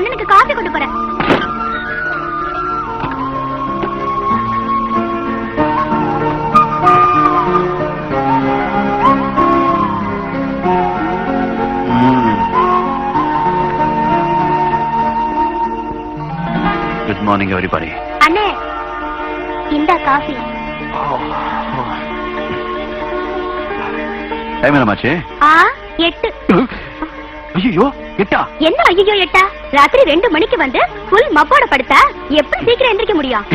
அண்ணனுக்கு காஃபி கொண்டு போறேன். Good morning, everybody. அண்ணே, இந்த காஃபி. டைம் என்னமாச்சு? 8. ஐயோ, 8ஆ? என்ன ஐயோ 8ஆ? ராத்திரி 2 மணிக்கு வந்து ஃபுல் மப்போட படுத்தா எப்படி சீக்கிரம் எந்திரிக்க முடியும்?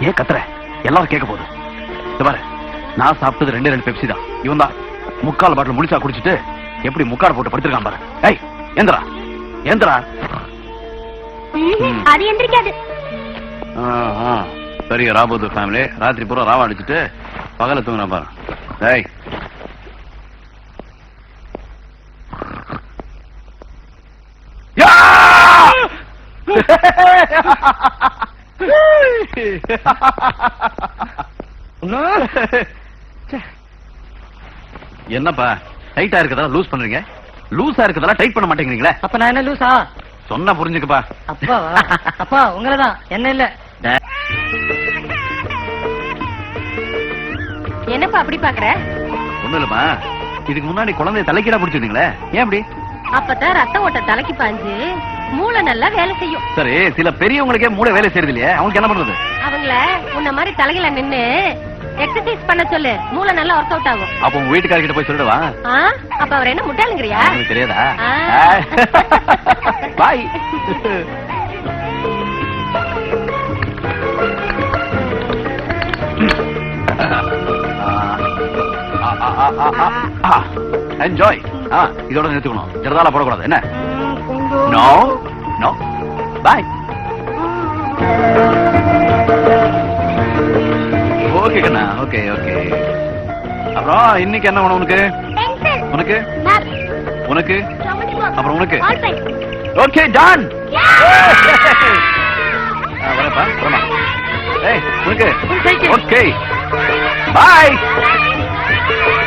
ஏன் கத்துற? எல்லாரும் கேட்க போகுது. இந்த பாரு, நான் சாப்பிட்டது 2 பெப்சி தான். இவன் தான் 3/4 பாட்டில் முழுசா குடிச்சிட்டு எப்படி முக்காடு போட்டு படுத்திருக்கான் பாரு. ஏய், எந்திரா எந்திரா. அது எந்திரிக்காது. பெரிய ராபோது ஃபேமிலி ராத்திரி பூரா ராவா அடிச்சுட்டு பகல தூங்குறா பாரு. ஏய், என்னப்பா டைட்டா இருக்கதெல்லாம் லூஸ் பண்றீங்க? லூஸா இருக்கதெல்லாம் டைட் பண்ண மாட்டேங்கிறீங்களே. அப்ப நான் என்ன லூசா? சொன்னா புரிஞ்சுக்கப்பா. அப்பா அப்பா உங்களதான், என்ன இல்ல. என்னப்பா அப்படி பாக்குற? ஒண்ணு இல்லப்பா, இதுக்கு முன்னாடி குழந்தைய தலைக்கீடா பிடிச்சிருந்தீங்களே, ஏன் அப்படி? அப்பதான் ரத்த ஓட்ட தலைக்கு பாஞ்சு மூளை நல்லா வேலை செய்யும். சரி, சில பெரியவங்களுக்கே மூளை வேலை செய்யறது இல்லையே, அவங்களுக்கு என்ன பண்றது? அவங்கள உன்ன மாதிரி தலையில நின்னு எக்ஸசைஸ் பண்ண சொல்லு, மூளை நல்லா ஒர்க் அவுட் ஆகும். அப்ப உங்க வீட்டுக்காரர்கிட்ட போய் சொல்லிடுவா. அப்ப அவர் என்ன முட்டாளுங்கறியா? உங்களுக்கு தெரியாதா? பாய். என்ஜாய். இதோட நிறுத்திக்கணும், ஜரதாலா போடக்கூடாது. என்ன? நோ நோ, பாய். ஓகே கண்ணா, ஓகே ஓகே. அப்புறம் இன்னைக்கு என்ன வேணும் உனக்கு? உனக்கு உனக்கு அப்புறம் உனக்கு? Okay done. வரப்பா வரமா. ஏய் உனக்கு? Okay bye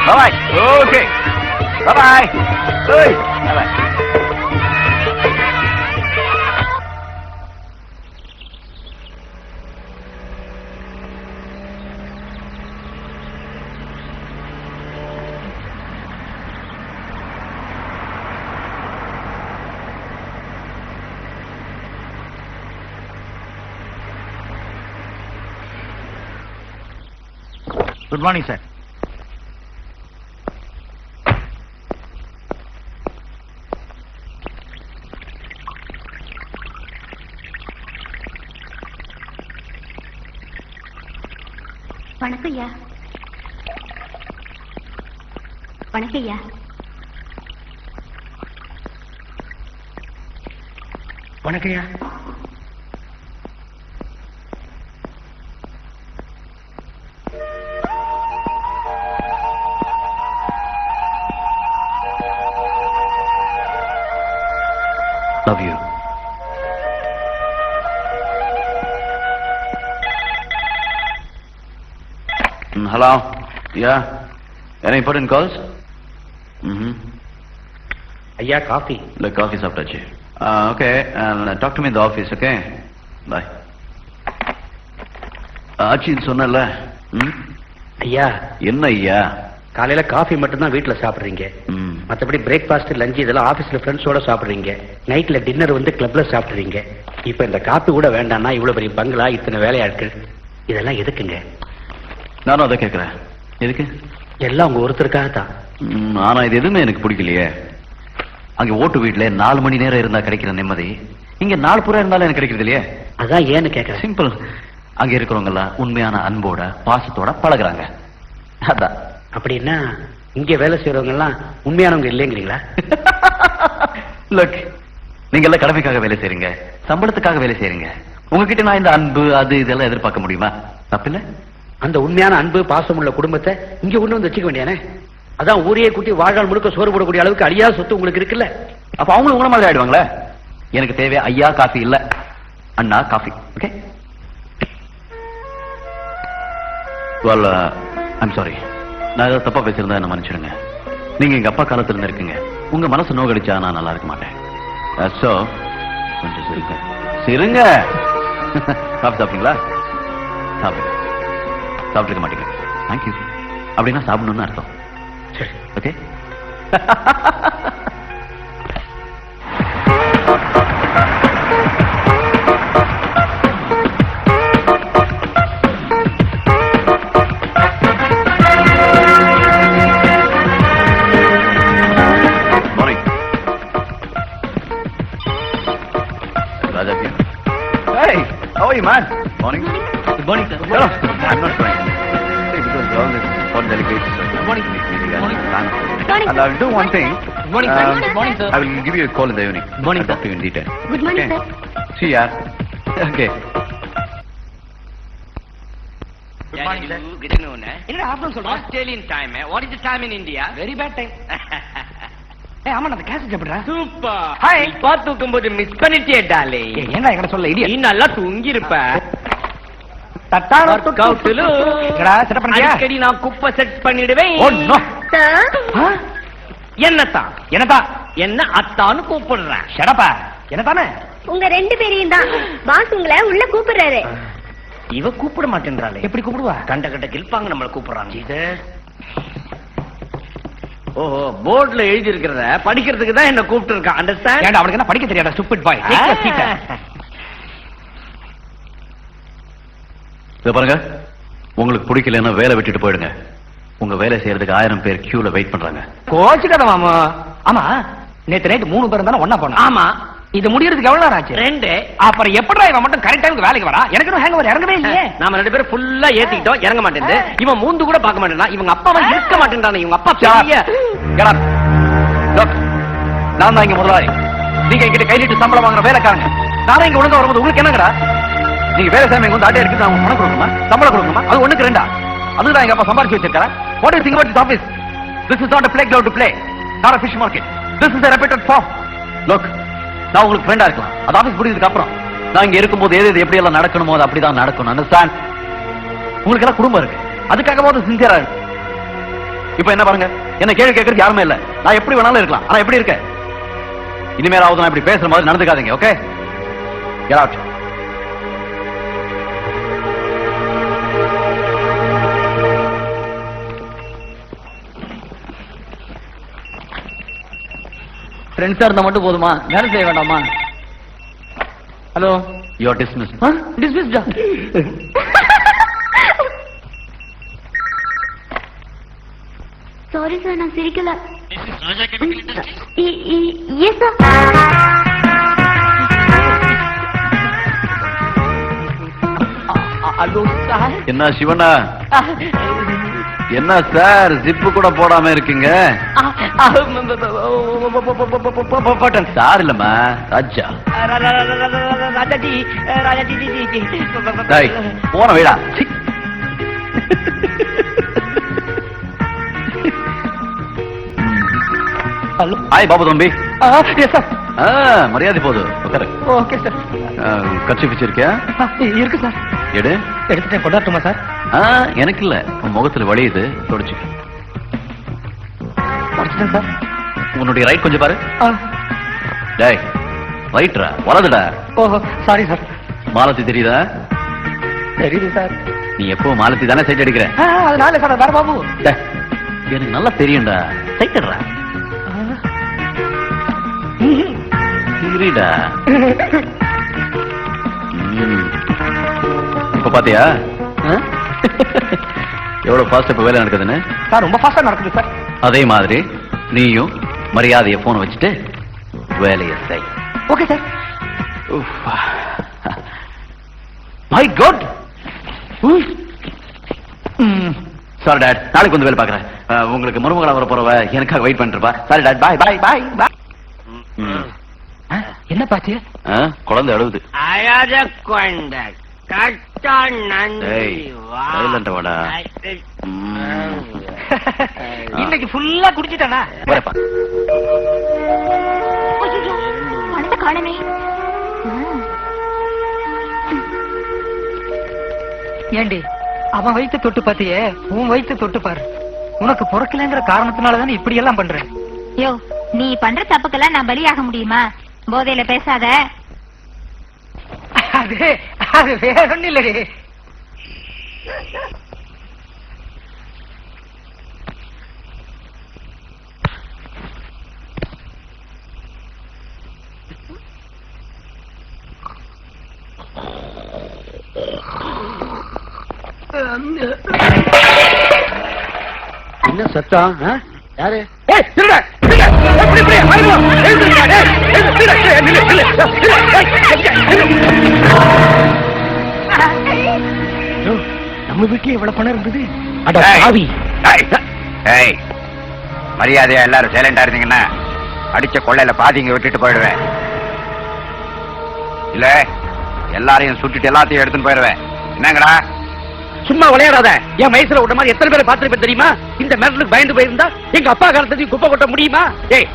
bye. Okay bye. ஏய் பாய். Good morning sir. வணக்கம் ஐயா. வணக்கம் ஐயா. வணக்கம் ஐயா. Love you. Hello. Yeah. Any important calls? ஐயா காஃபி. இல்ல காஃபி சாப்பிட்டாச்சு. Okay, talk to me in the office. Okay bye. ஆச்சின்னு சொன்னல. ஐயா. என்ன ஐயா? காலையில காஃபி மட்டும் தான் வீட்டுல சாப்பிடுறீங்க. மற்றபடி பிரேக்ஃபாஸ்ட் லஞ்ச் இதெல்லாம் ஆபீஸ்ல ஃப்ரெண்ட்ஸோட சாப்பிடுறீங்க. நைட்ல டின்னர் வந்து கிளப்ல சாப்பிடுறீங்க. இப்ப இந்த காப்பி கூட வேண்டாம்னா இவ்வளவு பெரிய பங்களா, இத்தனை வேலையாட்கள், இதெல்லாம் எதுக்குங்க? நானும் அதை கேட்கிறேன். எதுக்கு? எல்லாம் உங்க ஒருத்தருக்காக தான். ஆனா இது எதுவுமே எனக்கு பிடிக்கலையே. அங்க ஓட்டு வீட்டுல 4 மணி நேரம் இருந்தா கிடைக்கிற நிம்மதி இங்க 4 புறம் இருந்தாலும் எனக்கு கிடைக்கிறது இல்லையே. அதான் ஏன்னு கேட்கிறேன். சிம்பிள். அங்க இருக்கிறவங்க எல்லாம் உண்மையான அன்போட பாசத்தோட பழகுறாங்க. அதான். அப்படின்னா இங்க வேலை செய்யறவங்க எல்லாம் உண்மையானவங்க இல்லைங்கிறீங்களா? லுக், நீங்க எல்லாம் கடமைக்காக வேலை செய்றீங்க, சம்பளத்துக்காக வேலை செய்றீங்க. உங்ககிட்ட நான் இந்த அன்பு அது இதெல்லாம் எதிர்பார்க்க முடியுமா? தப்பில்ல. அந்த உண்மையான அன்பு பாசம் உள்ள குடும்பத்தை இங்க கொண்டு வந்து வச்சுக்க வேண்டியானே. அதான் ஊரையே கூட்டி வாழ்நாள் முழுக்க சோறு போடக்கூடிய அளவுக்கு அழியா சொத்து உங்களுக்கு இருக்குல்ல. அப்ப அவங்களும் உங்கள மாதிரி ஆயிடுவாங்களே. எனக்கு தேவை ஐயா காஃபி இல்ல, அண்ணா coffee. Okay. Well, I'm sorry. நான் ஏதாவது தப்பா பேசியிருந்தா என்ன மன்னிச்சிடுங்க. நீங்க எங்க அப்பா காலத்துல இருந்து இருக்கீங்க. உங்க மனசு நோகடிச்சா நான் நல்லா இருக்க மாட்டேன். சோ கொஞ்சம் சிரிங்க சிரிங்க. காஃபி சாப்பிட்டீங்களா? சாப்பிடுங்க. சாப்பிட்டுக்க மாட்டீங்க. தேங்க்யூ. அப்படின்னா சாப்பிடணும்னு அர்த்தம். சரி. Okay. Man. Morning. Good morning, sir. Hello. I'm not going. Because all this phone delegates. Good morning. Morning. And I'll do one thing. Good morning, sir. Good morning, sir. I will give you a call in the evening. Good morning, I'll talk to you in detail. Good morning Okay. Sir. See ya. Okay. Good morning, sir. Good afternoon. என்ன afternoon சொல்றா? Australian time. What is the time in India? Very bad time. ஏய் ஆமா அந்த case எப்படிடா? Super. Hi. இப்பா தூக்கும்போது miss பண்ணிட்டியே டாலே. ஏய் என்ன எங்கட சொல்ல இடியா? நீ நல்லா தூங்கி இருப்ப. தட்டான Work out ல. எங்கடா செட்டப் பண்ணியா? அடிக்கடி நான் குப்பை செட் பண்ணிடுவேன். Oh no. சார் என்னத்தான் என்னடா? என்ன அத்தான்னு கூப்பிடுறேன். ஷடப்பா. என்னதானே? உங்க ரெண்டு பேரையும் தான் பாஸ் உங்களை உள்ள கூப்பிடுறாரு. இவ கூப்பிட மாட்டேன்றாளே. எப்படி கூப்பிடுவா? கண்ட கண்ட கில்பாங்க நம்மள கூப்பிடுறாங்க. இது ஓஹோ போர்ட்ல எழுதி இருக்கிறத படிக்கிறதுக்கு தான் என்ன கூப்பிட்டு இருக்கான். அண்டர்ஸ்டாண்ட்? ஏன்டா அவனுக்கு என்ன படிக்க தெரியாதா stupid boy? Take the seat. இத பாருங்க. உங்களுக்கு பிடிக்கலன்னா வேலை விட்டுட்டு போயிடுங்க. உங்க வேலை செய்யறதுக்கு 1000 பேர் கியூல வெயிட் பண்றாங்க. கோச்சிக்காத மாமா. ஆமா நேத்து நைட் 3 பேர் தான ஒண்ணா போனோம். ஆமா. இது முடியறதுக்கு எவ்வளவு நேரம் ஆச்சு? 2. அப்புறம் எப்படிடா இவன் மட்டும் கரெக்ட் டைம்க்கு வேலைக்கு வரா? எனக்கு இன்னும் ஹேங் ஓவர் இறங்கவே இல்லையே. நாம 2 பேரும் ஃபுல்லா ஏத்திட்டோம். இறங்க மாட்டேங்குது. இவன் மூந்து கூட பார்க்க மாட்டேன்டா. இவங்க அப்பாவை இருக்க மாட்டேன்டானே. இவங்க அப்பா பெரிய Get up. Look. நான் தான் இங்க முதலாளி. நீங்க என்கிட்ட கை நீட்டு சம்பளம் வாங்குற வேலைக்காரங்க. நானே இங்க ஒழுங்கா வரும்போது உங்களுக்கு என்னங்கடா? நீங்க வேலை செய்யாம இங்க வந்து ஆட்டே எடுத்து நான் பணம் கொடுக்கணுமா? சம்பளம் கொடுக்கணுமா? அது ஒண்ணுக்கு ரெண்டா? அதுதான் எங்க அப்பா சம்பாதிச்சு வச்சிருக்காரா? What do you think about this office? This is not a playground to play. Not a fish market. This is a reputed firm. Look. நான் உங்களுக்கு ஃப்ரெண்டா இருக்கலாம். அது ஆபீஸ் முடிஞ்சதுக்கு அப்புறம் நான் இங்க இருக்கும்போது எது எப்படி எல்லாம் நடக்கணுமோ அது அப்படிதான் நடக்கணும். அண்டர்ஸ்டாண்ட்? உங்களுக்கு எல்லாம் குடும்பம் இருக்கு. அதுக்காகவாவது சின்சியரா இருக்கு. இப்போ என்ன பாருங்க, என்ன கேள்வி கேட்கறது யாருமே இல்ல. நான் எப்படி வேணாலும் இருக்கலாம். ஆனா எப்படி இருக்க? இனிமேலாவது நான் இப்படி பேசுற மாதிரி நடந்துக்காதீங்க. ஓகே? Get out. ஃப்ரெண்ட்ஸா இருந்தா மட்டும் போதுமா? வேலை செய்ய வேண்டாமா? ஹலோ. You are dismissed. டிஸ்மிஸ்டா? சாரி சார் நான் சிரிக்கல. Yes sir. Hello sir. என்ன சிவனா? என்ன சார் ஜிப்பு கூட போடாம இருக்கீங்க? சார் இல்லம்மா ராஜா. ராஜாஜி ராஜாஜி டேய் போன வீடா. ஹலோ. ஹாய் பாபு தம்பி. Yes sir. மரியாதை போது உட்காரு. Okay sir. கட்சி வச்சிருக்கியா? இருக்கு சார். எடு. எடுத்துட்டேன். கொண்டாட்டுமா சார்? எனக்கு இல்ல, உன் முகத்துல வலியுது, தொடச்சு. படிச்சிட்டேன் சார். உன்னுடைய ரைட் கொஞ்சம் பாரு. டேய் ரைட்ரா வலதுடா. ஓஹோ சாரி சார். மாலத்தி தெரியுதா? தெரியுது சார். நீ எப்போ மாலத்தி தானே சைட் அடிக்கிற? அதனால சார் வேற பாபு. டேய், எனக்கு நல்லா தெரியும்டா. சைட் அடிடா. சரிடா. இப்ப பாத்தியா எவ்வளவு ஃபாஸ்ட் இப்ப வேலை நடக்குதுன்னு? சார் ரொம்ப ஃபாஸ்டா நடக்குது சார். அதே மாதிரி நீயும் மரியாதைய போன் வச்சுட்டு வேலையை செய். Okay sir. My God. Sorry dad, நாளைக்கு வந்து வேலை பாக்குறேன். உங்களுக்கு மருமகளா வர போறவ எனக்காக வெயிட் பண்ணிருப்பா. Sorry dad, bye bye bye bye. என்ன பாச்சு? குழந்தை அழுவுது. அழாத கொண்ட கட்டா நன்றி. ஏய், silent ஆ வாடா. இன்னைக்கு ஃபுல்லா குடிச்சிட்டானா? வரப்பா. பணத்தை காணமே. ஏண்டி அவன் வயிற்று தொட்டு பாத்தியே, உன் வயிற்று தொட்டு பாரு. உனக்கு பொறுக்கலைங்கிற காரணத்தினாலதானே இப்படி எல்லாம் பண்றேன். யோ, நீ பண்ற தப்புக்கெல்லாம் நான் பலியாக முடியுமா? போதையில பேசாத. அது அது வேற ஒண்ணு இல்லடி. என்ன சத்தம்? யாரு? நம்ம வீட்டுல எவ்வளவு பணம் இருந்தது? அட பாவி. மரியாதையா எல்லாரும் சைலண்டா இருந்தீங்கன்னா அடிச்ச கொள்ளையில பாதிங்க விட்டுட்டு போயிடுவேன். இல்ல எல்லாரையும் சுட்டுட்டு எல்லாத்தையும் எடுத்துன்னு போயிடுவேன். என்னங்கடா? சும்மா விளையாடாத. என் வயசுல விட்ட மாதிரி எத்தனை பேரை பார்த்திருப்பேன் தெரியுமா? இந்த மிரட்டலுக்கு பயந்து போயிருந்தா எங்க அப்பா காலத்தையும் குப்பை கொட்ட முடியுமா? ஏய்,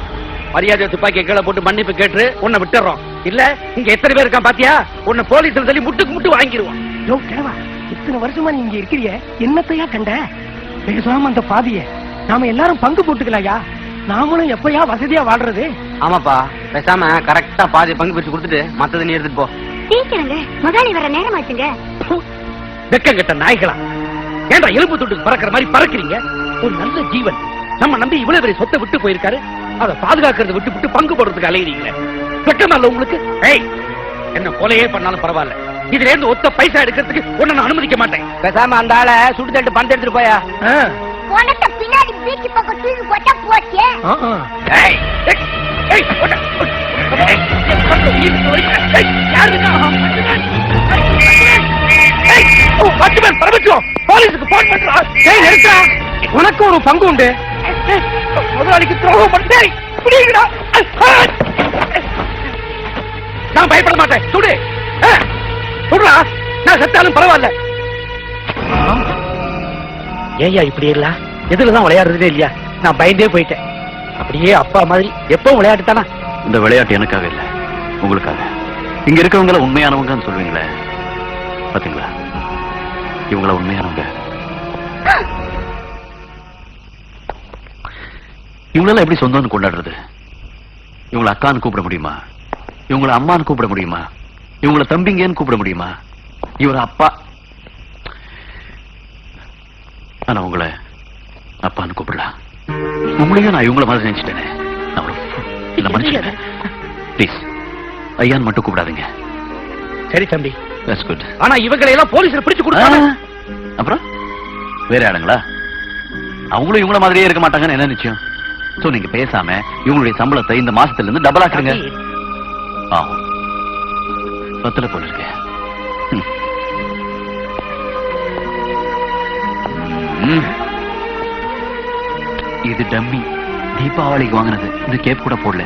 மரியாதை துப்பாக்கி கீழே போட்டு மன்னிப்பு கேட்டு உன்னை விட்டுறோம். இல்ல இங்க எத்தனை பேர் இருக்கான் பாத்தியா? உன்னை போலீஸ்ல சொல்லி முட்டுக்கு முட்டு வாங்கிடுவோம். யோ கிழவா, இத்தனை வருஷமா நீ இங்க இருக்கிறிய, என்னத்தையா கண்ட? பேசாம அந்த பாதிய நாம எல்லாரும் பங்கு போட்டுக்கலாயா? நாமளும் எப்பயா வசதியா வாழ்றது? ஆமாப்பா, பேசாம கரெக்டா பாதி பங்கு பிரிச்சு கொடுத்துட்டு மத்தது நீ எடுத்துட்டு போ. சீக்கிரங்க, முதலாளி வர நேரம் ஆச்சுங்க. வெக்கங்கட்ட நாய்களா, ஏன்டா எலும்பு துண்டுக்கு பறக்கிற மாதிரி பறக்கிறீங்க? ஒரு நல்ல ஜீவன் நம்ம நம்பி இவ்வளவு பெரிய சொத்தை விட்டு போயிருக்காரு. அதை பாதுகாக்கிறத விட்டு விட்டு பங்கு போடுறதுக்கு அலையிறீங்களே, வெக்கமா இல்ல உங்களுக்கு? ஏய், என்ன கொலையே பண்ணாலும் பரவாயில்ல, இதுல இருந்து ஒத்த பைசா எடுக்கிறதுக்கு உன்னை நான் அனுமதிக்க மாட்டேன். பேசாம அந்த ஆளை சுட்டு தட்டு பணத்தை எடுத்துட்டு போயா. உனக்கு பின்னாடி பீச்சு பக்கம் தூக்கி போட்டா போச்சு. ஏய், ஏய், ஏய், ஓட, ஓட. ஏய், என் பக்கம் உயிருக்கு வரைக்கும். ஏய், யாருங்க? ஏய், ஓ, வாட்ச்மேன் பரமசிவம், போலீஸுக்கு போன் பண்றா. ஏய், நிறுத்தா. உனக்கு ஒரு பங்கு உண்டு. ஏய், முதலாளிக்கு துரோகம் பண்ணி புரியுங்கடா. நான் பயப்பட மாட்டேன். சுடு, சுடுறா. நான் செத்தாலும் பரவாயில்ல. ஏய்யா இப்படி இல்ல, எதுலதான் விளையாடுறதே இல்லையா? நான் பயந்தே போயிட்டேன். அப்படியே அப்பா மாதிரி எப்பவும் விளையாட்டு தானா? இந்த விளையாட்டு எனக்காக இல்ல, உங்களுக்காக. இங்க இருக்கவங்கள உண்மையானவங்கன்னு சொல்வீங்களே, பாத்தீங்களா? இவங்கள உண்மையானவங்க. இவங்களெல்லாம் எப்படி சொந்தம்னு கொண்டாடுறது? இவங்களை அக்கான்னு கூப்பிட முடியுமா? இவங்களை அம்மான்னு கூப்பிட முடியுமா? இவங்களை தம்பிங்கன்னு கூப்பிட முடியுமா? இவர அப்பா, ஆனா உங்களை அப்பான்னு கூப்பிடலாம். உங்களையும் நான் இவங்கள மாதிரி நினைச்சிட்டேனே. ப்ளீஸ் ஐயான்னு மட்டும் கூப்பிடாதீங்க. சரி தம்பி, தட்ஸ் குட். ஆனா இவங்களை எல்லாம் போலீஸ்ல பிடிச்சு கொடுத்தாங்க. அப்புறம் வேற ஆளுங்களா? அவங்களும் இவங்கள மாதிரியே இருக்க மாட்டாங்கன்னு என்ன நிச்சயம்? சோ நீங்க பேசாம இவங்களுடைய சம்பளத்தை இந்த மாசத்துல இருந்து டபுள் ஆக்குறீங்க. ஆகும், பத்துல போல இருக்கு. இது டம்மி, தீபாவளிக்கு வாங்கினது. இந்த கேப் கூட போடல.